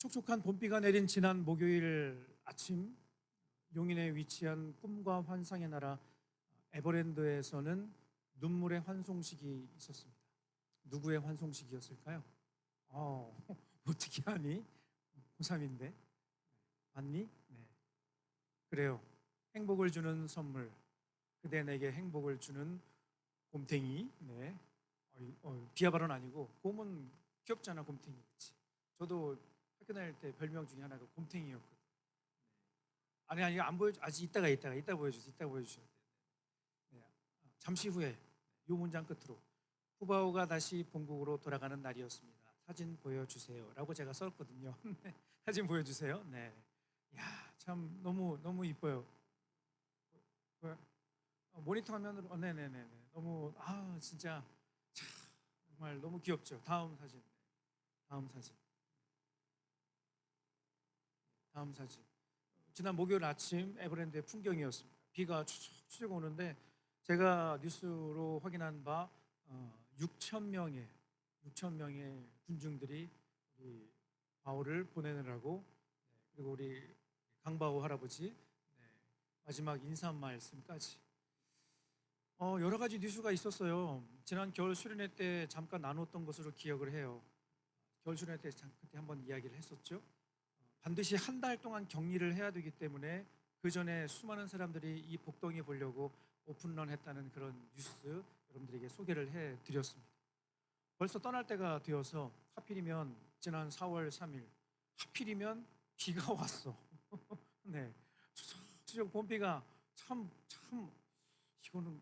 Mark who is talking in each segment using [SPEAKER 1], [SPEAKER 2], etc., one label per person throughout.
[SPEAKER 1] 촉촉한 봄비가 내린 지난 목요일 아침, 용인에 위치한 꿈과 환상의 나라 에버랜드에서는 눈물의 환송식이 있었습니다. 누구의 환송식이었을까요? 어떻게 하니? 고3인데 맞니? 네. 그래요. 행복을 주는 선물, 그대 내게 행복을 주는 곰탱이. 네. 비하 발언 아니고 곰은 귀엽잖아. 곰탱이. 그치? 저도 학교 다닐 때 별명 중에 하나가 곰탱이였거든. 아니 안 보여. 아직 이따 보여주세요. 이따 보여주셔야 돼요. 네. 잠시 후에 이 문장 끝으로 푸바오가 다시 본국으로 돌아가는 날이었습니다. 사진 보여주세요라고 제가 썼거든요. 사진 보여주세요. 네. 야, 참 너무 이뻐요. 모니터 화면으로. 네네네. 너무 진짜 참, 정말 너무 귀엽죠. 다음 사진. 다음 사진. 다음 사진. 지난 목요일 아침 에버랜드의 풍경이었습니다. 비가 추적 오는데 제가 뉴스로 확인한 바 6천 명의 군중들이 우리 바오를 보내느라고, 그리고 우리 강바오 할아버지 마지막 인사 말씀까지 여러 가지 뉴스가 있었어요. 지난 겨울 수련회 때 잠깐 나눴던 것으로 기억을 해요. 겨울 수련회 때 그때 한번 이야기를 했었죠. 반드시 한 달 동안 격리를 해야 되기 때문에 그 전에 수많은 사람들이 이 복덩이 보려고 오픈런 했다는 그런 뉴스 여러분들에게 소개를 해드렸습니다. 벌써 떠날 때가 되어서 하필이면 지난 4월 3일 하필이면 비가 왔어. 네, 추적 봄비가 참 이거는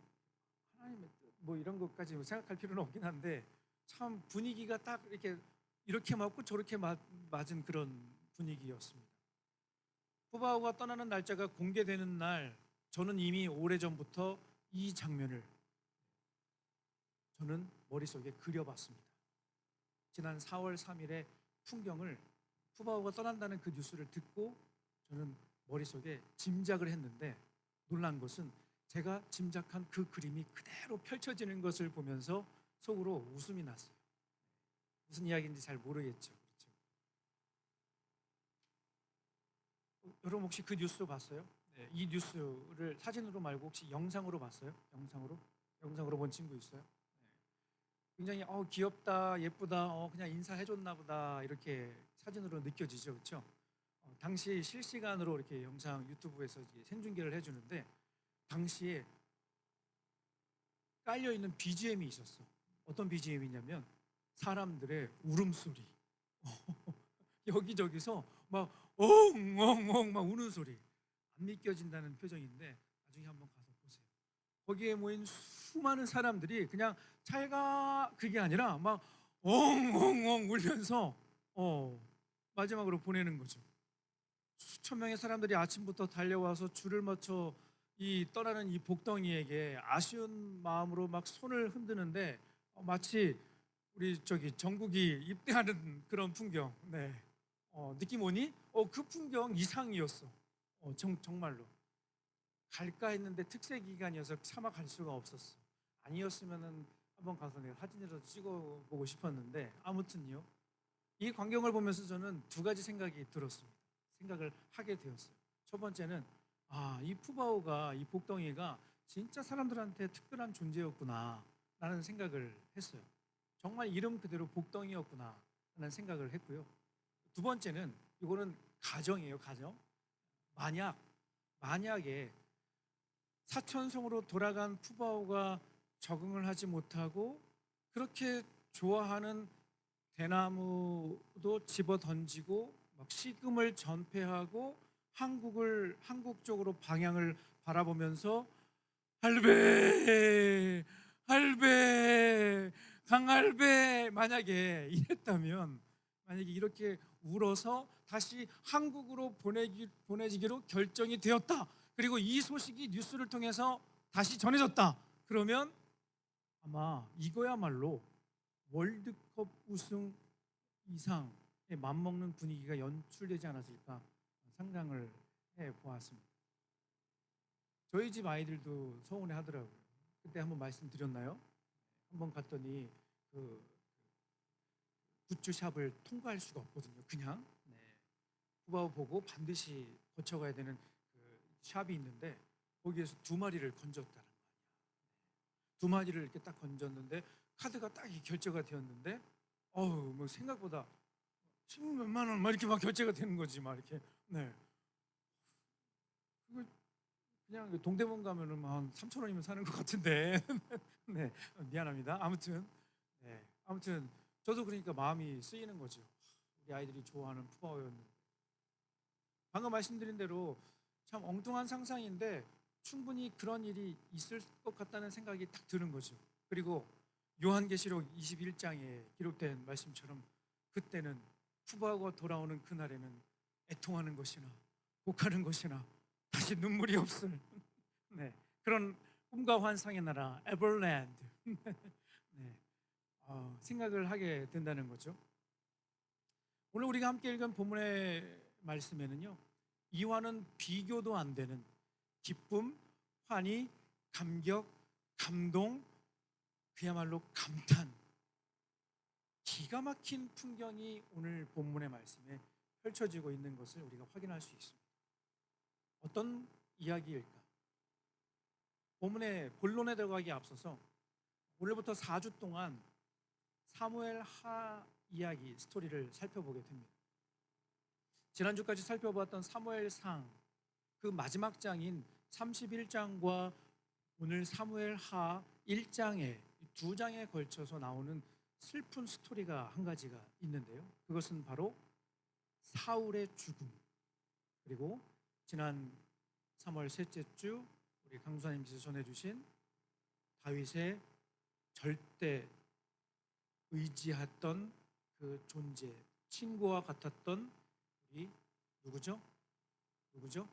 [SPEAKER 1] 하나님의 뜻 뭐 이런 것까지 생각할 필요는 없긴 한데 참 분위기가 딱 이렇게 맞고 저렇게 맞은 그런 분위기였습니다. 푸바오가 떠나는 날짜가 공개되는 날, 저는 이미 오래전부터 이 장면을 저는 머릿속에 그려봤습니다. 지난 4월 3일의 풍경을 푸바오가 떠난다는 그 뉴스를 듣고 저는 머릿속에 짐작을 했는데, 놀란 것은 제가 짐작한 그 그림이 그대로 펼쳐지는 것을 보면서 속으로 웃음이 났어요. 무슨 이야기인지 잘 모르겠죠. 그렇죠? 여러분 혹시 그 뉴스 봤어요? 네, 이 뉴스를 사진으로 말고 혹시 영상으로 봤어요? 영상으로 본 친구 있어요? 네. 굉장히 귀엽다, 예쁘다, 그냥 인사해줬나 보다 이렇게 사진으로 느껴지죠, 그렇죠? 당시 실시간으로 이렇게 영상 유튜브에서 이제 생중계를 해주는데 당시에 깔려 있는 BGM이 있었어. 어떤 BGM이냐면 사람들의 울음소리. 여기저기서 막 엉엉엉 막 우는 소리. 안 믿겨진다는 표정인데 나중에 한번 가서 보세요. 거기에 모인 수많은 사람들이 그냥 잘가 그게 아니라 막 엉엉엉 울면서 마지막으로 보내는 거죠. 수천 명의 사람들이 아침부터 달려와서 줄을 맞춰 이 떠나는 이 복덩이에게 아쉬운 마음으로 막 손을 흔드는데 마치 우리 정국이 입대하는 그런 풍경. 네. 느낌 오니? 그 풍경 이상이었어. 정말로 갈까 했는데 특세 기간이어서 차마 갈 수가 없었어. 아니었으면은 한번 가서 내가 사진이라도 찍어보고 싶었는데 아무튼요. 이 광경을 보면서 저는 두 가지 생각이 들었습니다. 생각을 하게 되었어요. 첫 번째는 이 푸바오가 이 복덩이가 진짜 사람들한테 특별한 존재였구나 라는 생각을 했어요. 정말 이름 그대로 복덩이였구나 라는 생각을 했고요. 두 번째는 이거는 가정이에요. 가정. 만약에 사천성으로 돌아간 푸바오가 적응을 하지 못하고 그렇게 좋아하는 대나무도 집어 던지고 막 식음을 전폐하고 한국 쪽으로 방향을 바라보면서 할배 할배 강할배 만약에 이랬다면, 만약에 이렇게 울어서 다시 한국으로 보내지기로 결정이 되었다, 그리고 이 소식이 뉴스를 통해서 다시 전해졌다, 그러면 아마 이거야말로 월드컵 우승 이상에 맞먹는 분위기가 연출되지 않았을까 상상을 해보았습니다. 저희 집 아이들도 서운해 하더라고요. 그때 한번 말씀드렸나요? 한번 갔더니 그 굿즈샵을 통과할 수가 없거든요. 그냥. 네. 푸바오 보고 반드시 거쳐가야 되는 그 샵이 있는데 거기에서 두 마리를 건졌다는 거야. 두 마리를 이렇게 딱 건졌는데 카드가 딱 결제가 되었는데 어우 뭐 생각보다 10몇만 원 막 이렇게 막 결제가 되는 거지 막 이렇게. 네. 그거 그냥 그 동대문 가면은 한 3천 원이면 사는 것 같은데. 네. 미안합니다. 아무튼 네. 아무튼 저도 그러니까 마음이 쓰이는 거죠. 우리 아이들이 좋아하는 푸바오였는데 방금 말씀드린 대로 참 엉뚱한 상상인데 충분히 그런 일이 있을 것 같다는 생각이 딱 드는 거죠. 그리고 요한계시록 21장에 기록된 말씀처럼 그때는 푸바오가 돌아오는 그날에는 애통하는 것이나 곡하는 것이나 다시 눈물이 없을 네, 그런 꿈과 환상의 나라 에버랜드 네, 생각을 하게 된다는 거죠. 오늘 우리가 함께 읽은 본문의 말씀에는요, 이와는 비교도 안 되는 기쁨, 환희, 감격, 감동, 그야말로 감탄, 기가 막힌 풍경이 오늘 본문의 말씀에 펼쳐지고 있는 것을 우리가 확인할 수 있습니다. 어떤 이야기일까? 본문의 본론에 들어가기에 앞서서 오늘부터 4주 동안 사무엘 하 이야기 스토리를 살펴보게 됩니다. 지난주까지 살펴보았던 사무엘상 그 마지막 장인 31장과 오늘 사무엘 하 1장에 두 장에 걸쳐서 나오는 슬픈 스토리가 한 가지가 있는데요. 그것은 바로 사울의 죽음, 그리고 지난 3월 셋째 주 우리 강수사님께서 전해주신 다윗의 절대 의지했던 그 존재, 친구와 같았던 우리 누구죠? 누구죠?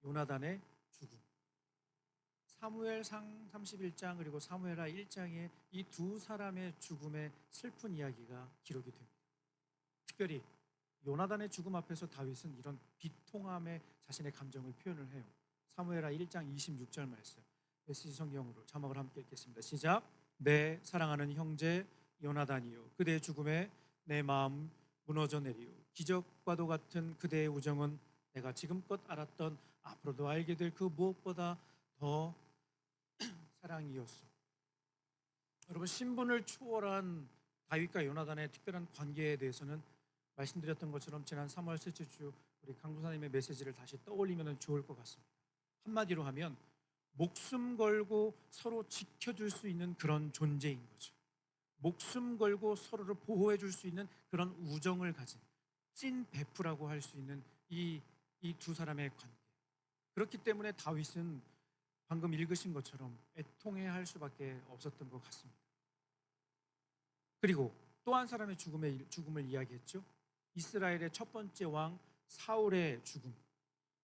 [SPEAKER 1] 요나단의 죽음. 사무엘상 31장 그리고 사무엘하 1장에 이 두 사람의 죽음의 슬픈 이야기가 기록이 됩니다. 특별히 요나단의 죽음 앞에서 다윗은 이런 비통함의 자신의 감정을 표현을 해요. 사무엘하 1장 26절 말씀 메시지 성경으로 자막을 함께 읽겠습니다. 시작. 내 사랑하는 형제 요나단이요, 그대의 죽음에 내 마음 무너져 내리요, 기적과도 같은 그대의 우정은 내가 지금껏 알았던 앞으로도 알게 될 그 무엇보다 더 사랑이었소. 여러분, 신분을 초월한 다윗과 요나단의 특별한 관계에 대해서는 말씀드렸던 것처럼 지난 3월 셋째 주 우리 강도사님의 메시지를 다시 떠올리면 좋을 것 같습니다. 한마디로 하면 목숨 걸고 서로 지켜줄 수 있는 그런 존재인 거죠. 목숨 걸고 서로를 보호해 줄 수 있는 그런 우정을 가진 찐 베프라고 할 수 있는 이 두 사람의 관계. 그렇기 때문에 다윗은 방금 읽으신 것처럼 애통해야 할 수밖에 없었던 것 같습니다. 그리고 또 한 사람의 죽음을 이야기했죠. 이스라엘의 첫 번째 왕 사울의 죽음.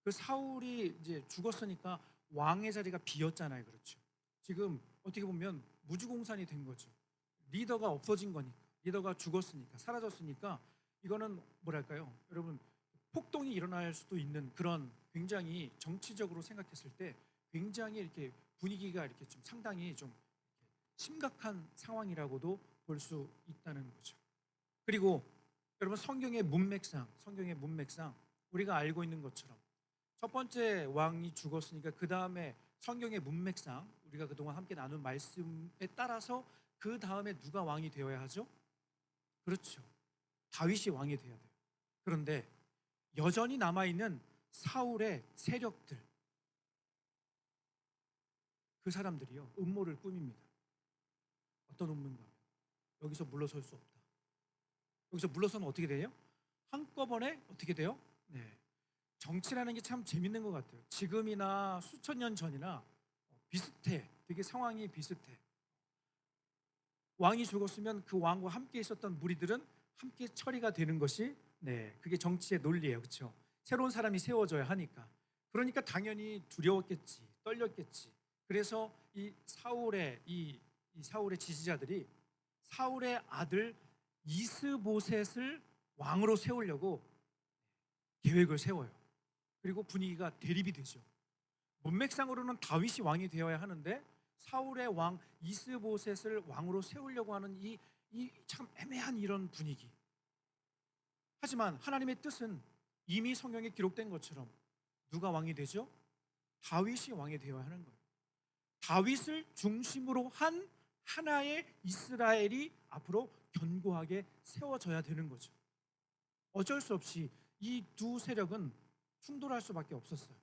[SPEAKER 1] 그 사울이 이제 죽었으니까 왕의 자리가 비었잖아요. 그렇죠. 지금 어떻게 보면 무주공산이 된 거죠. 리더가 없어진 거니까, 리더가 죽었으니까, 사라졌으니까 이거는 뭐랄까요, 여러분, 폭동이 일어날 수도 있는 그런 굉장히 정치적으로 생각했을 때 굉장히 이렇게 분위기가 이렇게 좀 상당히 좀 심각한 상황이라고도 볼 수 있다는 거죠. 그리고 여러분, 성경의 문맥상 우리가 알고 있는 것처럼 첫 번째 왕이 죽었으니까 그 다음에 성경의 문맥상 우리가 그동안 함께 나눈 말씀에 따라서 그 다음에 누가 왕이 되어야 하죠? 그렇죠. 다윗이 왕이 되어야 돼요. 그런데 여전히 남아있는 사울의 세력들, 그 사람들이요, 음모를 꾸밉니다. 어떤 음모인가? 여기서 물러설 수 없다. 여기서 물러서면 어떻게 돼요? 한꺼번에 어떻게 돼요? 네. 정치라는 게 참 재밌는 것 같아요. 지금이나 수천 년 전이나 비슷해. 되게 상황이 비슷해. 왕이 죽었으면 그 왕과 함께 있었던 무리들은 함께 처리가 되는 것이 그게 정치의 논리예요. 그렇죠? 새로운 사람이 세워져야 하니까. 그러니까 당연히 두려웠겠지, 떨렸겠지. 그래서 이 사울의 지지자들이 사울의 아들 이스보셋을 왕으로 세우려고 계획을 세워요. 그리고 분위기가 대립이 되죠. 문맥상으로는 다윗이 왕이 되어야 하는데 사울의 왕 이스보셋을 왕으로 세우려고 하는 이 참 애매한 이런 분위기. 하지만 하나님의 뜻은 이미 성경에 기록된 것처럼 누가 왕이 되죠? 다윗이 왕이 되어야 하는 거예요. 다윗을 중심으로 한 하나의 이스라엘이 앞으로 견고하게 세워져야 되는 거죠. 어쩔 수 없이 이 두 세력은 충돌할 수밖에 없었어요.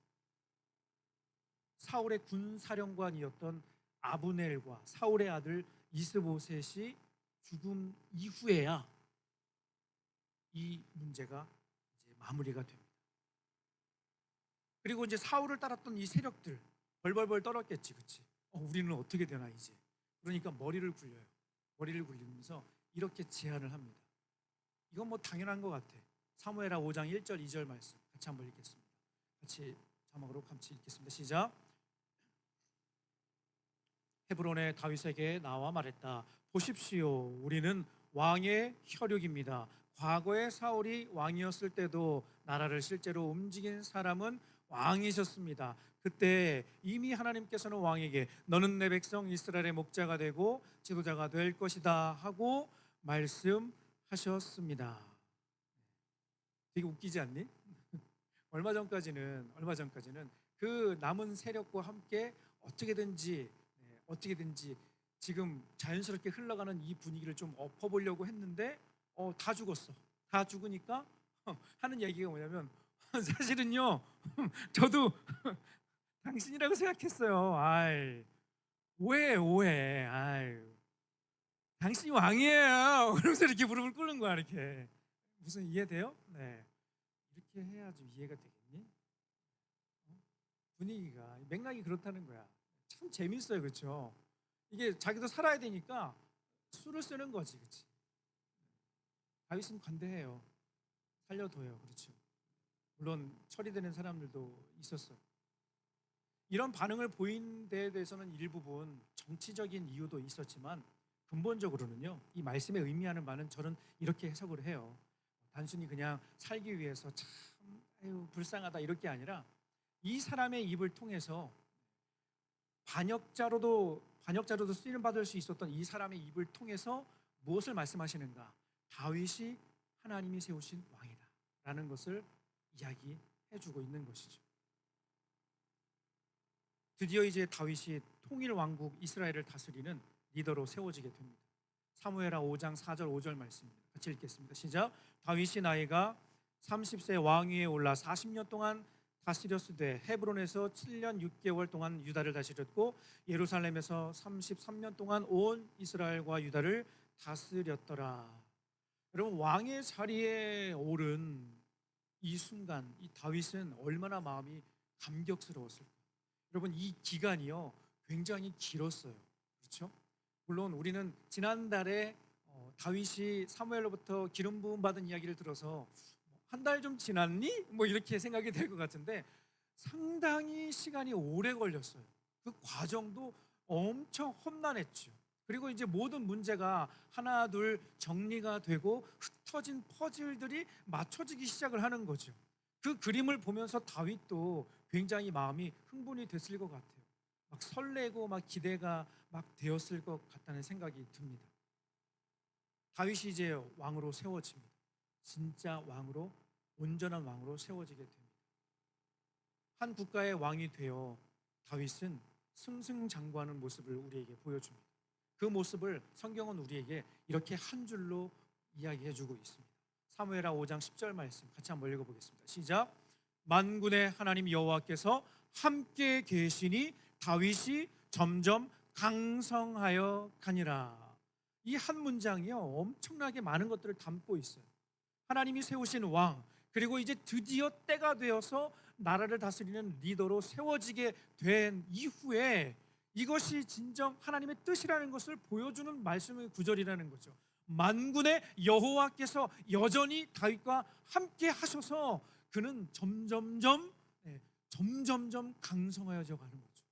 [SPEAKER 1] 사울의 군사령관이었던 아브넬과 사울의 아들 이스보셋이 죽음 이후에야 이 문제가 이제 마무리가 됩니다. 그리고 이제 사울을 따랐던 이 세력들 벌벌벌 떨었겠지, 그치? 우리는 어떻게 되나 이제. 그러니까 머리를 굴려요. 머리를 굴리면서 이렇게 제안을 합니다. 이건 뭐 당연한 것 같아. 사무엘하 5장 1절 2절 말씀 같이 한번 읽겠습니다. 같이 자막으로 같이 읽겠습니다. 시작. 헤브론의 다윗에게 나와 말했다. 보십시오, 우리는 왕의 혈육입니다. 과거에 사울이 왕이었을 때도 나라를 실제로 움직인 사람은 왕이셨습니다. 그때 이미 하나님께서는 왕에게 너는 내 백성 이스라엘의 목자가 되고 지도자가 될 것이다 하고 말씀하셨습니다. 되게 웃기지 않니? 얼마 전까지는 그 남은 세력과 함께 어떻게든지 지금 자연스럽게 흘러가는 이 분위기를 좀 엎어보려고 했는데 다 죽었어. 다 죽으니까 하는 얘기가 뭐냐면 사실은요 저도 당신이라고 생각했어요. 아이, 오해. 아이, 당신이 왕이에요. 그러면서 이렇게 무릎을 꿇는 거야. 이렇게. 무슨 이해돼요? 네. 이렇게 해야 좀 이해가 되겠니? 분위기가 맥락이 그렇다는 거야. 참 재밌어요, 그렇죠? 이게 자기도 살아야 되니까 수를 쓰는 거지, 그렇지? 다윗은 관대해요. 살려둬요, 그렇죠? 물론 처리되는 사람들도 있었어요. 이런 반응을 보인 데에 대해서는 일부분 정치적인 이유도 있었지만 근본적으로는요, 이 말씀에 의미하는 바는 저는 이렇게 해석을 해요. 단순히 그냥 살기 위해서 참 불쌍하다 이렇게 아니라 이 사람의 입을 통해서 반역자로도 쓰임 받을 수 있었던 이 사람의 입을 통해서 무엇을 말씀하시는가? 다윗이 하나님이 세우신 왕이다라는 것을 이야기해주고 있는 것이죠. 드디어 이제 다윗이 통일 왕국 이스라엘을 다스리는 리더로 세워지게 됩니다. 사무엘하 5장 4절 5절 말씀입니다. 같이 읽겠습니다. 시작. 다윗이 나이가 30세 왕위에 올라 40년 동안 다스렸으되 헤브론에서 7년 6개월 동안 유다를 다스렸고 예루살렘에서 33년 동안 온 이스라엘과 유다를 다스렸더라. 여러분, 왕의 자리에 오른 이 순간 이 다윗은 얼마나 마음이 감격스러웠을까. 여러분, 이 기간이요 굉장히 길었어요. 그렇죠? 물론 우리는 지난달에 다윗이 사무엘로부터 기름 부음 받은 이야기를 들어서 한 달 좀 지났니? 뭐 이렇게 생각이 될 것 같은데 상당히 시간이 오래 걸렸어요. 그 과정도 엄청 험난했죠. 그리고 이제 모든 문제가 하나 둘 정리가 되고 흩어진 퍼즐들이 맞춰지기 시작을 하는 거죠. 그 그림을 보면서 다윗도 굉장히 마음이 흥분이 됐을 것 같아요. 막 설레고 막 기대가 막 되었을 것 같다는 생각이 듭니다. 다윗이 이제 왕으로 세워집니다. 진짜 왕으로, 온전한 왕으로 세워지게 됩니다. 한 국가의 왕이 되어 다윗은 승승장구하는 모습을 우리에게 보여줍니다. 그 모습을 성경은 우리에게 이렇게 한 줄로 이야기해주고 있습니다. 사무엘하 5장 10절 말씀 같이 한번 읽어보겠습니다. 시작. 만군의 하나님 여호와께서 함께 계시니 다윗이 점점 강성하여 가니라. 이 한 문장이요 엄청나게 많은 것들을 담고 있어요. 하나님이 세우신 왕, 그리고 이제 드디어 때가 되어서 나라를 다스리는 리더로 세워지게 된 이후에 이것이 진정 하나님의 뜻이라는 것을 보여주는 말씀의 구절이라는 거죠. 만군의 여호와께서 여전히 다윗과 함께 하셔서 그는 점점점 강성하여져 가는 거죠.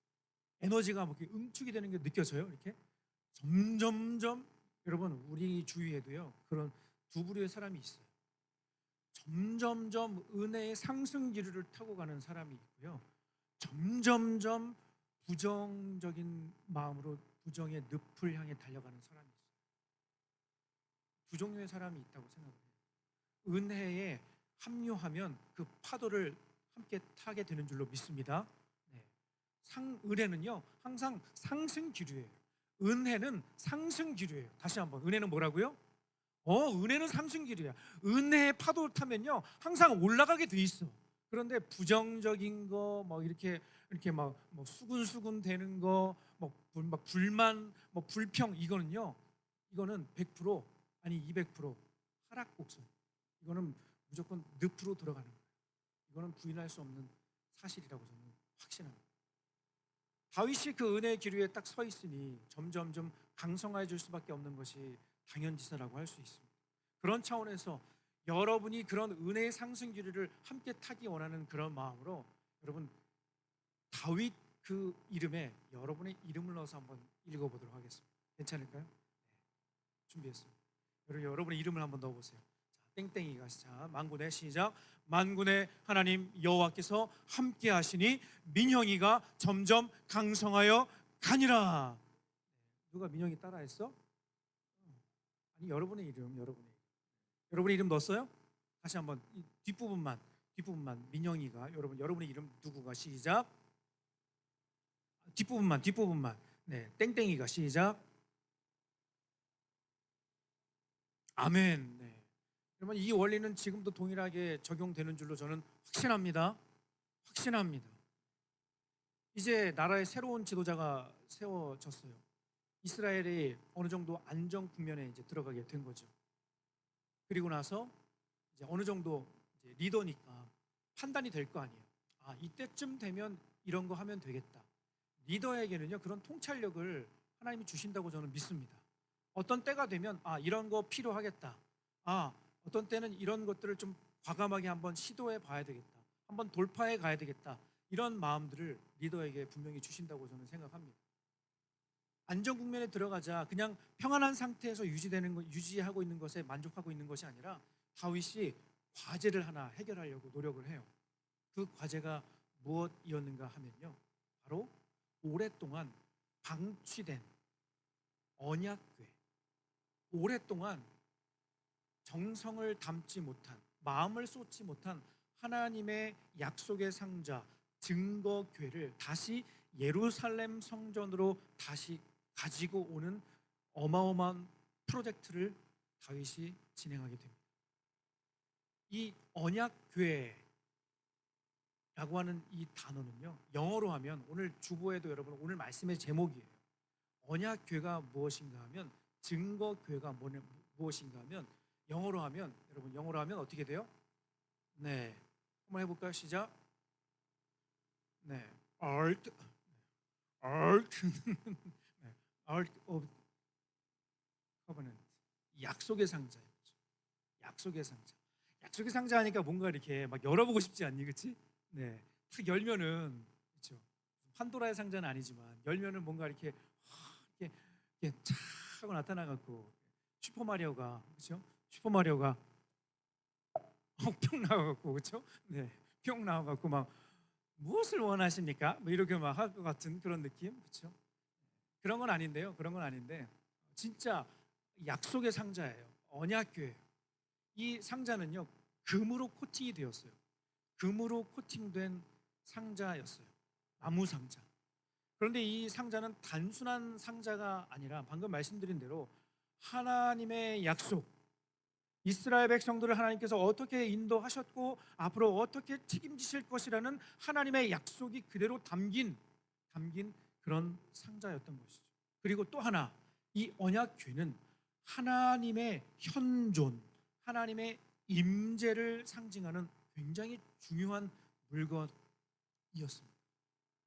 [SPEAKER 1] 에너지가 뭐 이렇게 응축이 되는 게 느껴져요. 이렇게 점점점. 여러분, 우리 주위에도요 그런 두 부류의 사람이 있어요. 점점점 은혜의 상승 기류를 타고 가는 사람이 있고요, 점점점 부정적인 마음으로 부정의 늪을 향해 달려가는 사람이 있어요. 두 종류의 사람이 있다고 생각해요. 은혜에 합류하면 그 파도를 함께 타게 되는 줄로 믿습니다. 네. 은혜는요 항상 상승 기류예요. 은혜는 상승 기류예요. 다시 한번, 은혜는 뭐라고요? 은혜는 상승 기류야. 은혜의 파도를 타면요 항상 올라가게 돼 있어. 그런데 부정적인 거, 뭐 이렇게 뭐 수군수군 되는 거, 막 불만, 뭐 불평, 이거는 100% 아니 200% 하락 곡선. 이거는 무조건 늪으로 들어가는 거예요. 이거는 부인할 수 없는 사실이라고 저는 확신합니다. 다윗이 그 은혜의 기류에 딱 서 있으니 점점점 강성해질 수밖에 없는 것이 당연지사라고 할 수 있습니다. 그런 차원에서 여러분이 그런 은혜의 상승 기류를 함께 타기 원하는 그런 마음으로 여러분 다윗 그 이름에 여러분의 이름을 넣어서 한번 읽어보도록 하겠습니다. 괜찮을까요? 네, 준비했습니다. 여러분의 이름을 한번 넣어보세요. 자, 땡땡이가 자 만군의 시작. 만군의 하나님 여호와께서 함께 하시니 민형이가 점점 강성하여 가니라. 누가 민형이 따라했어? 아니 여러분의 이름 넣었어요? 다시 한번 이 뒷부분만 민영이가 여러분의 이름 누구가 시작. 뒷부분만 네 땡땡이가 시작. 아멘. 네. 여러분 이 원리는 지금도 동일하게 적용되는 줄로 저는 확신합니다. 이제 나라의 새로운 지도자가 세워졌어요. 이스라엘이 어느 정도 안정 국면에 이제 들어가게 된 거죠. 그리고 나서 이제 어느 정도 이제 리더니까 판단이 될 거 아니에요. 아, 이때쯤 되면 이런 거 하면 되겠다. 리더에게는요 그런 통찰력을 하나님이 주신다고 저는 믿습니다. 어떤 때가 되면 아, 이런 거 필요하겠다. 아, 어떤 때는 이런 것들을 좀 과감하게 한번 시도해 봐야 되겠다. 한번 돌파해 가야 되겠다. 이런 마음들을 리더에게 분명히 주신다고 저는 생각합니다. 안정 국면에 들어가자 그냥 평안한 상태에서 유지하고 있는 것에 만족하고 있는 것이 아니라 다윗이 과제를 하나 해결하려고 노력을 해요. 그 과제가 무엇이었는가 하면요, 바로 오랫동안 방치된 언약궤, 오랫동안 정성을 담지 못한, 마음을 쏟지 못한 하나님의 약속의 상자 증거궤를 다시 예루살렘 성전으로 다시 가지고 오는 어마어마한 프로젝트를 다윗이 진행하게 됩니다. 이 언약궤라고 하는 이 단어는요, 영어로 하면 오늘 주보에도 여러분 오늘 말씀의 제목이에요. 언약궤가 무엇인가 하면, 증거궤가 무엇인가 하면, 영어로 하면 어떻게 돼요? 네, 한번 해볼까요? 시작. 네, Ark Ark of Covenant, 약속의 상자예요. 약속의 상자. 약속의 상자 하니까 뭔가 이렇게 막 열어보고 싶지 않니, 그렇지? 네, 탁 열면은 그렇죠. 판도라의 상자는 아니지만 열면은 뭔가 이렇게 착 하고 나타나갖고 슈퍼마리오가 그렇죠? 슈퍼마리오가 뿅 나와갖고 그렇죠? 네, 뿅 나와갖고 막 무엇을 원하십니까? 뭐 이렇게 막 할 것 같은 그런 느낌, 그렇죠? 그런 건 아닌데요. 그런 건 아닌데 진짜 약속의 상자예요. 언약궤. 이 상자는요 금으로 코팅이 되었어요. 금으로 코팅된 상자였어요. 나무 상자. 그런데 이 상자는 단순한 상자가 아니라 방금 말씀드린 대로 하나님의 약속, 이스라엘 백성들을 하나님께서 어떻게 인도하셨고 앞으로 어떻게 책임지실 것이라는 하나님의 약속이 그대로 담긴 그런 상자였던 것이죠. 그리고 또 하나, 이 언약궤는 하나님의 현존, 하나님의 임재를 상징하는 굉장히 중요한 물건이었습니다.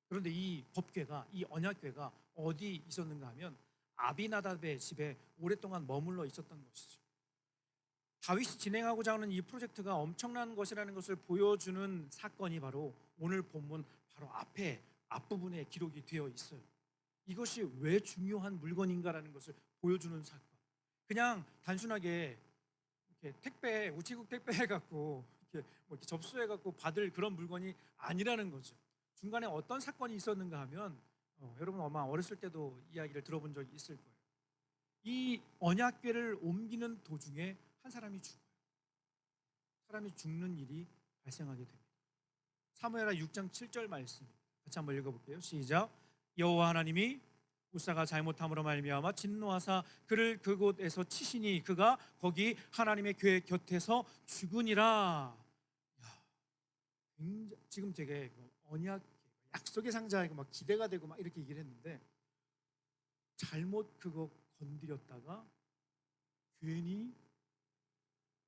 [SPEAKER 1] 그런데 이 법궤가, 이 언약궤가 어디 있었는가 하면 아비나답의 집에 오랫동안 머물러 있었던 것이죠. 다윗이 진행하고자 하는 이 프로젝트가 엄청난 것이라는 것을 보여주는 사건이 바로 오늘 본문 바로 앞부분에 기록이 되어 있어요. 이것이 왜 중요한 물건인가라는 것을 보여주는 사건. 그냥 단순하게 이렇게 우체국 택배 해갖고 이렇게 접수해갖고 받을 그런 물건이 아니라는 거죠. 중간에 어떤 사건이 있었는가 하면 여러분 아마 어렸을 때도 이야기를 들어본 적이 있을 거예요. 이 언약궤를 옮기는 도중에 한 사람이 죽어요. 사람이 죽는 일이 발생하게 됩니다. 사무엘하 6장 7절 말씀 같이 한번 읽어볼게요. 시작. 여호와 하나님이 우사가 잘못함으로 말미암아 진노하사 그를 그곳에서 치시니 그가 거기 하나님의 교회 곁에서 죽으니라. 지금 되게 언약 약속의 상자이고 막 기대가 되고 막 이렇게 얘기를 했는데 잘못 그거 건드렸다가 괜히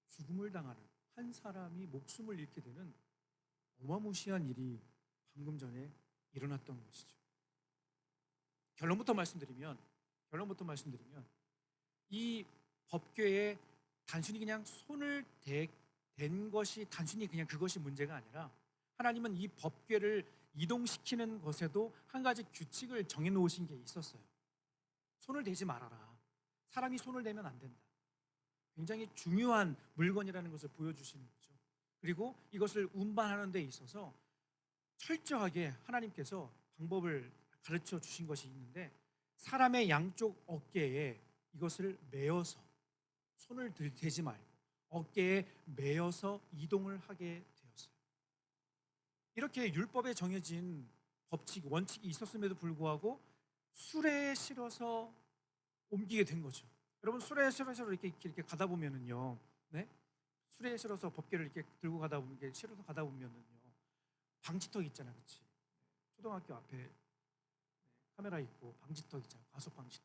[SPEAKER 1] 죽음을 당하는 한 사람이 목숨을 잃게 되는 어마무시한 일이 방금 전에 일어났던 것이죠. 결론부터 말씀드리면 이 법궤에 단순히 그냥 손을 댄 것이 단순히 그냥 그것이 문제가 아니라 하나님은 이 법궤를 이동시키는 것에도 한 가지 규칙을 정해 놓으신 게 있었어요. 손을 대지 말아라. 사람이 손을 대면 안 된다. 굉장히 중요한 물건이라는 것을 보여주시는 거죠. 그리고 이것을 운반하는 데 있어서 철저하게 하나님께서 방법을 가르쳐 주신 것이 있는데 사람의 양쪽 어깨에 이것을 메어서 손을 대지 말고 어깨에 메어서 이동을 하게 되었어요. 이렇게 율법에 정해진 법칙, 원칙이 있었음에도 불구하고 수레에 실어서 옮기게 된 거죠. 여러분 수레에 실어서 이렇게 가다 보면은요, 네? 수레에 실어서 법궤를 이렇게 들고 가다 보면 이렇게 실어서 가다 보면은요, 방지턱 있잖아요, 그렇지? 초등학교 앞에 카메라 있고 방지턱 있잖아요, 과속 방지턱.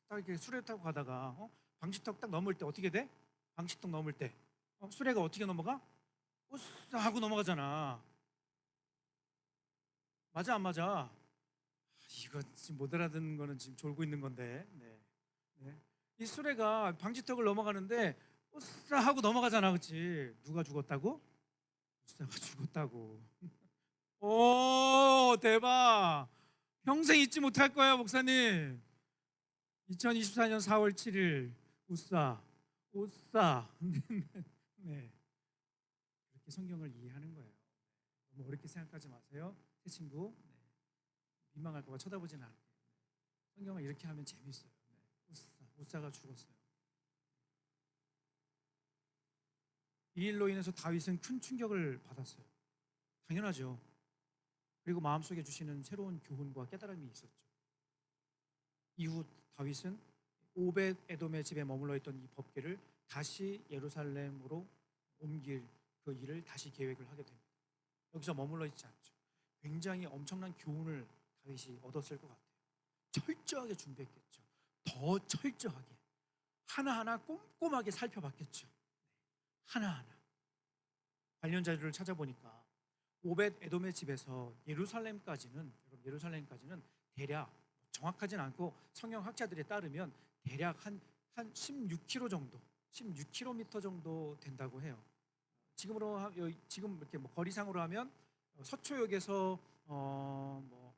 [SPEAKER 1] 딱 이렇게 수레 타고 가다가 방지턱 딱 넘을 때 어떻게 돼? 방지턱 넘을 때 수레가 어떻게 넘어가? 우스 하고 넘어가잖아. 맞아 안 맞아? 이거 지금 못 알아듣는 거는 지금 졸고 있는 건데. 네. 네. 이 수레가 방지턱을 넘어가는데 우스 하고 넘어가잖아, 그렇지? 누가 죽었다고? 우스가 죽었다고. 오, 대박. 평생 잊지 못할 거예요, 목사님. 2024년 4월 7일 우싸. 네. 그렇게 성경을 이해하는 거예요. 너무 어렵게 생각하지 마세요. 새 친구. 네. 민망할까 봐 쳐다보진 않을게요. 성경을 이렇게 하면 재밌어요. 네. 우싸가 죽었어요. 이 일로 인해서 다윗은 큰 충격을 받았어요. 당연하죠. 그리고 마음속에 주시는 새로운 교훈과 깨달음이 있었죠. 이후 다윗은 오벳 에돔의 집에 머물러 있던 이 법궤를 다시 예루살렘으로 옮길 그 일을 다시 계획을 하게 됩니다. 여기서 머물러 있지 않죠. 굉장히 엄청난 교훈을 다윗이 얻었을 것 같아요. 철저하게 준비했겠죠. 더 철저하게 하나하나 꼼꼼하게 살펴봤겠죠. 하나하나. 관련 자료를 찾아보니까 오벳 에돔의 집에서 예루살렘까지는 대략 정확하진 않고 성경학자들에 따르면 대략 한 16km 정도, 16km 정도 된다고 해요. 지금 이렇게 뭐 거리상으로 하면 서초역에서 뭐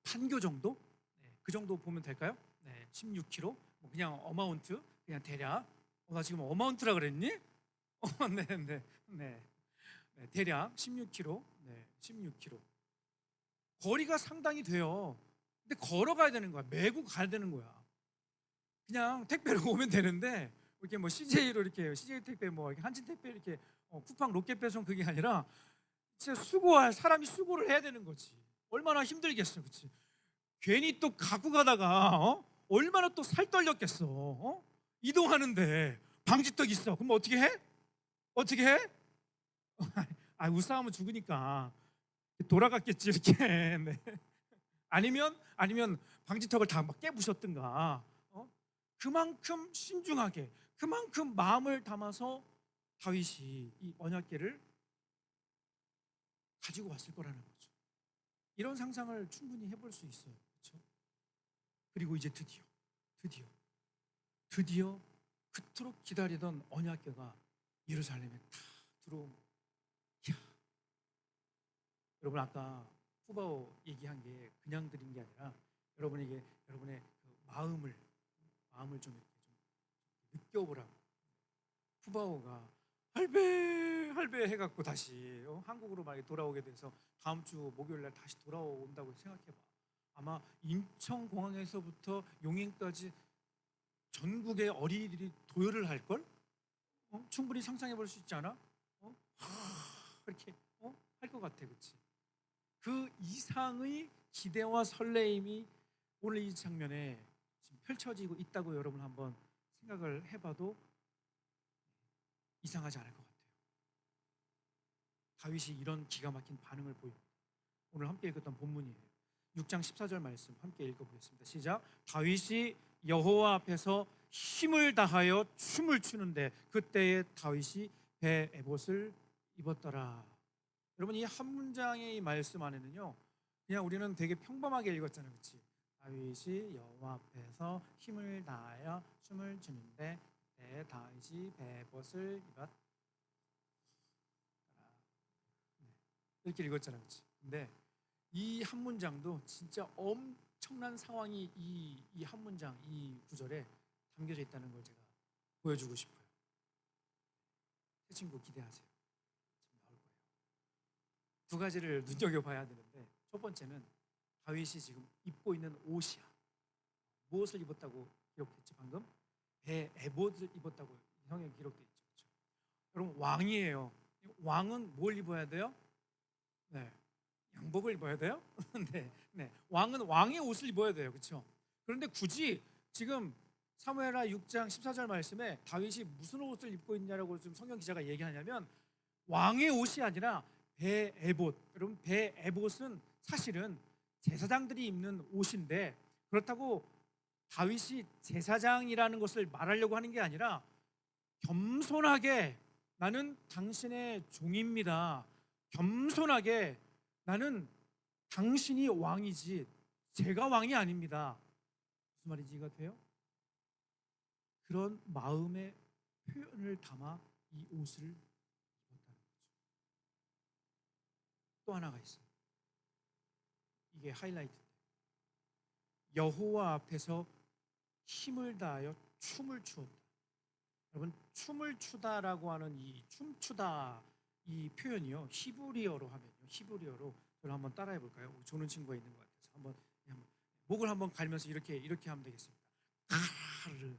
[SPEAKER 1] 판교 정도, 네, 그 정도 보면 될까요? 네, 16km. 뭐 그냥 어마운트, 그냥 대략. 나 지금 어마운트라 그랬니? 네, 네, 네. 네, 대략 16km. 네, 16km. 거리가 상당히 돼요. 근데 걸어가야 되는 거야. 메고 가야 되는 거야. 그냥 택배로 오면 되는데 이렇게 뭐 CJ로 이렇게 CJ 택배 뭐 한진 택배 이렇게 쿠팡 로켓 배송 그게 아니라 진짜 사람이 수고를 해야 되는 거지. 얼마나 힘들겠어, 그렇지? 괜히 또 갖고 가다가 얼마나 또 살 떨렸겠어. 이동하는데 방지턱 있어. 그럼 어떻게 해? 어떻게 해? 우싸하면 죽으니까 돌아갔겠지 이렇게. 네. 아니면 방지턱을 다 막 깨부셨든가. 그만큼 신중하게, 그만큼 마음을 담아서 다윗이 이 언약궤를 가지고 왔을 거라는 거죠. 이런 상상을 충분히 해볼 수 있어요. 그렇죠? 그리고 이제 드디어 그토록 기다리던 언약궤가 예루살렘에 다 들어온 거예요. 여러분 아까 푸바오 얘기한 게 그냥 드린 게 아니라 여러분에게 여러분의 그 마음을 좀 이렇게 좀 느껴보라고. 푸바오가 할배 해갖고 다시 한국으로 많이 돌아오게 돼서 다음 주 목요일 날 다시 돌아온다고 생각해봐. 아마 인천공항에서부터 용인까지 전국의 어린이들이 도열을 할걸? 충분히 상상해 볼 수 있지 않아? 그렇게 할 것 같아, 그렇지? 그 이상의 기대와 설레임이 오늘 이 장면에 지금 펼쳐지고 있다고 여러분 한번 생각을 해봐도 이상하지 않을 것 같아요. 다윗이 이런 기가 막힌 반응을 보입니다. 오늘 함께 읽었던 본문이에요. 6장 14절 말씀 함께 읽어보겠습니다. 시작. 다윗이 여호와 앞에서 힘을 다하여 춤을 추는데 그때에 다윗이 배 에봇을 입었더라. 여러분, 이 한 문장의 이 말씀 안에는요, 그냥 우리는 되게 평범하게 읽었잖아요, 그렇지? 다윗이 여호와 앞에서 힘을 다하여 춤을 추는데 그때 다윗이 배 에봇을 입었더라. 이렇게 읽었잖아요, 그렇지? 근데 이 한 문장도 진짜 엄청난 상황이 이 한 문장, 이 구절에 담겨져 있다는 걸 제가 보여주고 싶어요. 새 친구 기대하세요. 지금 나올 거예요. 두 가지를 눈여겨봐야 되는데, 첫 번째는 다윗이 지금 입고 있는 옷이야. 무엇을 입었다고 기록했지 방금? 배 에봇을 입었다고 형에 기록돼 있죠. 그렇죠? 여러분, 왕이에요. 왕은 뭘 입어야 돼요? 네, 양복을 입어야 돼요? 네, 네. 왕은 왕의 옷을 입어야 돼요, 그렇죠? 그런데 굳이 지금 사무엘하 6장 14절 말씀에 다윗이 무슨 옷을 입고 있냐라고 지금 성경 기자가 얘기하냐면 왕의 옷이 아니라 배 에봇. 여러분, 배 에봇은 사실은 제사장들이 입는 옷인데, 그렇다고 다윗이 제사장이라는 것을 말하려고 하는 게 아니라 겸손하게 나는 당신의 종입니다. 겸손하게 나는 당신이 왕이지 제가 왕이 아닙니다. 무슨 말인지 이해가 돼요? 그런 마음의 표현을 담아 이 옷을 입었다는 거죠. 또 하나가 있어요. 이게 하이라이트인데, 여호와 앞에서 힘을 다하여 춤을 추었다. 여러분, 춤을 추다라고 하는 이 춤추다 이 표현이요, 히브리어로 하면요, 히브리어로 저를 한번 따라해 볼까요? 조는 친구가 있는 것 같아서 한번 목을 한번 갈면서 이렇게 하면 되겠습니다. 카라르,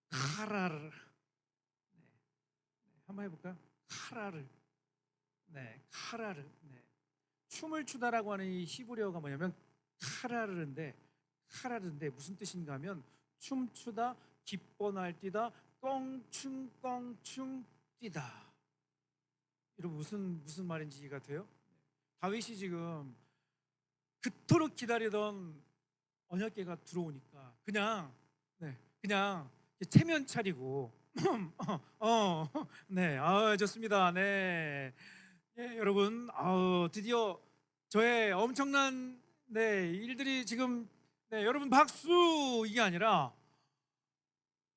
[SPEAKER 1] 카라르. 네, 한번 해볼까요? 카라르. 네, 카라르. 네. 춤을 추다라고 하는 이 히브리어가 뭐냐면 카라르인데 무슨 뜻인가 하면 춤추다, 기뻐 날뛰다, 껑충껑충 뛰다. 여러분, 무슨 말인지 이해가 돼요? 다윗이 지금 그토록 기다리던 언약궤가 들어오니까 그냥 체면 차리고 네, 좋습니다. 네, 여러분, 드디어 저의 엄청난 일들이 지금, 여러분 박수, 이게 아니라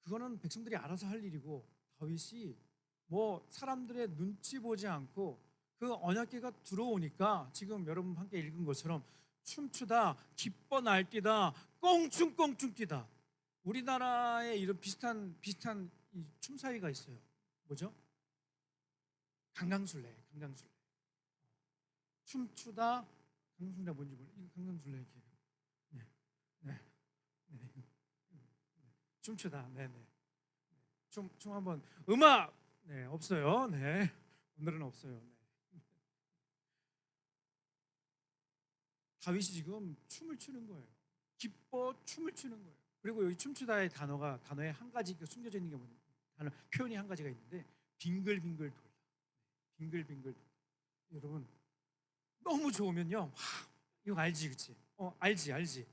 [SPEAKER 1] 그거는 백성들이 알아서 할 일이고, 다윗이 뭐 사람들의 눈치 보지 않고 그 언약궤가 들어오니까 지금 여러분 함께 읽은 것처럼 춤추다, 기뻐 날뛰다, 껑충껑충 뛰다. 우리나라에 이런 비슷한 이 춤사위가 있어요. 뭐죠? 강강술래. 춤추다, 강강술래 뭔지 몰라. 이거 강강술래 이렇게. 네, 네, 네. 춤추다, 네네. 춤 한번 음악 없어요. 네, 오늘은 없어요. 네. 다윗이 지금 춤을 추는 거예요. 기뻐 춤을 추는 거예요. 그리고 여기 춤추다의 단어에 한 가지 숨겨져 있는 게 뭐냐면, 단어 표현이 한 가지가 있는데 빙글빙글 돌다. 빙글빙글 돌다. 여러분, 너무 좋으면요, 이거 알지, 그치? 알지.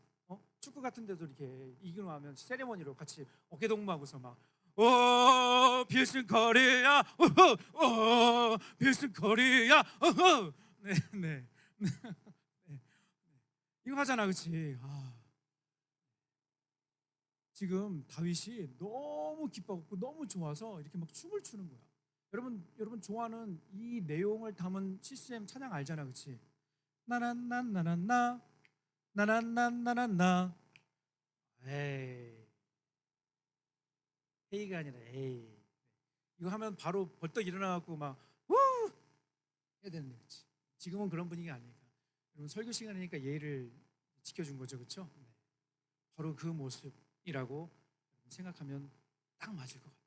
[SPEAKER 1] 축구 같은 데도 이렇게 이기고 나면 세레머니로 같이 어깨 동무하고서 막 필승 코리아, 필승 코리아, 네, 네, 네. 이거 하잖아, 그치? 지금 다윗이 너무 기뻐갖고 너무 좋아서 이렇게 막 춤을 추는 거야. 여러분 좋아하는 이 내용을 담은 CCM 찬양 알잖아, 그치? 나나나나나나 나나나나나. 에이, 헤이가 아니라 에이. 이거 하면 바로 벌떡 일어나갖고 막 우! 해야 되는데, 그치? 지금은 그런 분위기가 아니니까. 여러분, 설교 시간이니까 예의를 지켜준 거죠, 그렇죠? 네. 바로 그 모습이라고 생각하면 딱 맞을 것 같아요.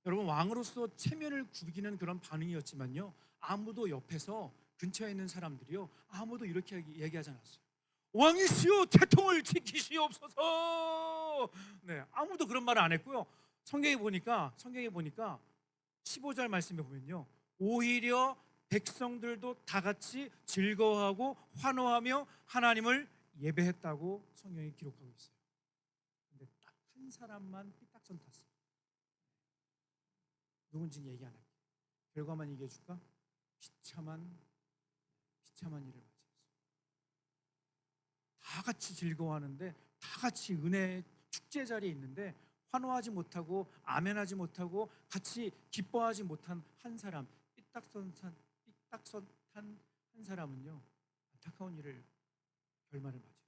[SPEAKER 1] 여러분, 왕으로서 체면을 구기는 그런 반응이었지만요, 아무도 옆에서 근처에 있는 사람들이요, 아무도 이렇게 얘기하지 않았어요. 왕이시여, 태통을 지키시옵소서. 네, 아무도 그런 말을 안 했고요. 성경에 보니까 15절 말씀에 보면요, 오히려 백성들도 다 같이 즐거워하고 환호하며 하나님을 예배했다고 성경이 기록하고 있어요. 근데 딱 한 사람만 삐딱선 탔어요. 누군지는 얘기 안 할게요. 결과만 얘기해 줄까? 비참한 일을 맞이했어요. 다 같이 즐거워하는데, 다 같이 은혜 축제 자리에 있는데 환호하지 못하고 아멘하지 못하고 같이 기뻐하지 못한 한 사람, 삐딱선 탄 한 사람은요, 안타까운 일을 결말을 맞이했어요.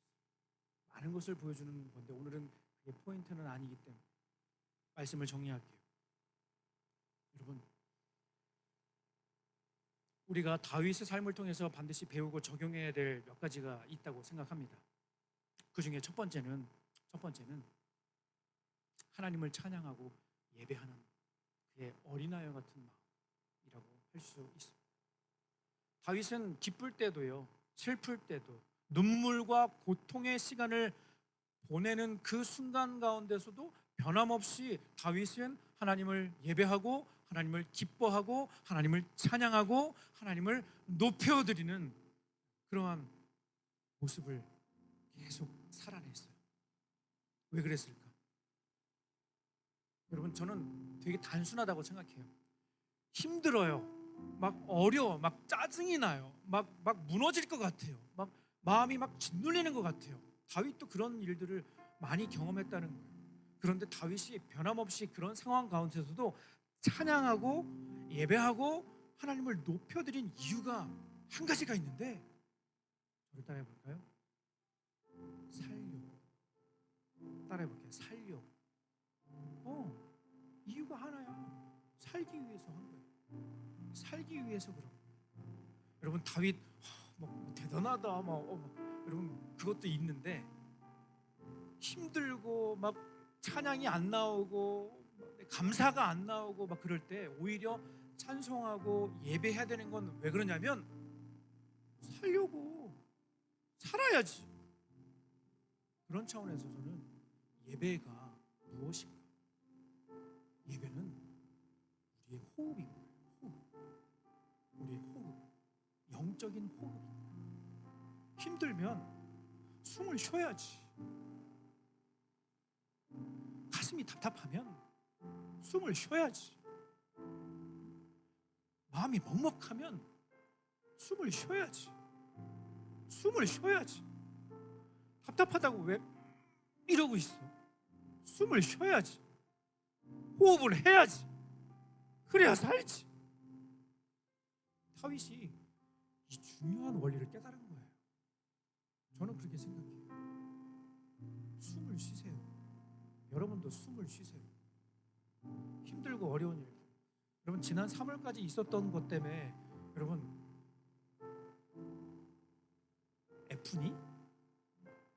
[SPEAKER 1] 많은 것을 보여주는 건데 오늘은 그게 포인트는 아니기 때문에 말씀을 정리할게요. 여러분, 우리가 다윗의 삶을 통해서 반드시 배우고 적용해야 될 몇 가지가 있다고 생각합니다. 그 중에 첫 번째는 하나님을 찬양하고 예배하는 그의 어린아이와 같은 마음이라고 할 수 있습니다. 다윗은 기쁠 때도요, 슬플 때도, 눈물과 고통의 시간을 보내는 그 순간 가운데서도 변함없이 다윗은 하나님을 예배하고 하나님을 기뻐하고 하나님을 찬양하고 하나님을 높여드리는 그러한 모습을 계속 살아냈어요. 왜 그랬을까? 여러분, 저는 되게 단순하다고 생각해요. 힘들어요. 막 어려워. 막 짜증이 나요. 막 무너질 것 같아요. 막 마음이 막 짓눌리는 것 같아요. 다윗도 그런 일들을 많이 경험했다는 거예요. 그런데 다윗이 변함없이 그런 상황 가운데서도 찬양하고 예배하고 하나님을 높여드린 이유가 한 가지가 있는데, 저를 따라해 볼까요? 살려고. 따라해 볼게요. 살려고. 이유가 하나야. 살기 위해서 한 거예요. 살기 위해서 그런 거예요. 여러분, 다윗 뭐 대단하다 여러분, 그것도 있는데 힘들고 막 찬양이 안 나오고 감사가 안 나오고 막 그럴 때 오히려 찬송하고 예배해야 되는 건 왜 그러냐면 살려고, 살아야지. 그런 차원에서 저는 예배가 무엇인가? 예배는 우리의 호흡입니다. 우리의 호흡, 영적인 호흡입니다. 힘들면 숨을 쉬어야지. 가슴이 답답하면 숨을 쉬어야지. 마음이 먹먹하면 숨을 쉬어야지. 답답하다고 왜 이러고 있어? 숨을 쉬어야지. 호흡을 해야지. 그래야 살지. 다윗이 이 중요한 원리를 깨달은 거예요. 저는 그렇게 생각해요. 숨을 쉬세요. 여러분도 숨을 쉬세요. 힘들고 어려운 일, 여러분 지난 3월까지 있었던 것 때문에 여러분 F니?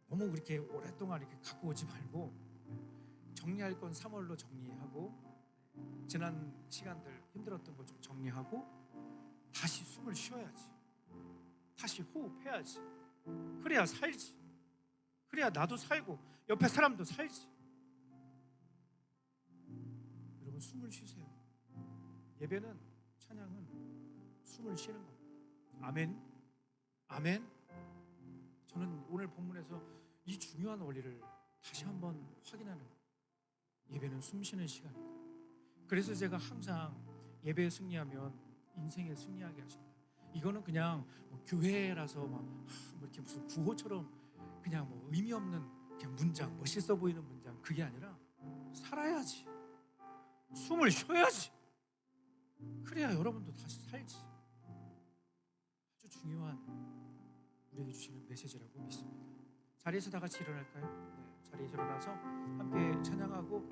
[SPEAKER 1] 너무 그렇게 오랫동안 이렇게 갖고 오지 말고 정리할 건 3월로 정리하고 지난 시간들 힘들었던 거 좀 정리하고 다시 숨을 쉬어야지. 다시 호흡해야지. 그래야 살지. 그래야 나도 살고 옆에 사람도 살지. 여러분, 숨을 쉬세요. 예배는, 찬양은 숨을 쉬는 겁니다. 아멘. 아멘. 저는 오늘 본문에서 이 중요한 원리를 다시 한번 확인하는 거예요. 예배는 숨 쉬는 시간이다. 그래서 제가 항상 예배에 승리하면 인생에 승리하게 하신다. 이거는 그냥 뭐 교회라서 막 이렇게 무슨 구호처럼 그냥 뭐 의미 없는 그냥 문장, 멋있어 보이는 문장, 그게 아니라 살아야지. 숨을 쉬어야지. 그래야 여러분도 다시 살지. 아주 중요한 우리에게 주시는 메시지라고 믿습니다. 자리에서 다 같이 일어날까요? 네, 자리에 일어나서 함께 찬양하고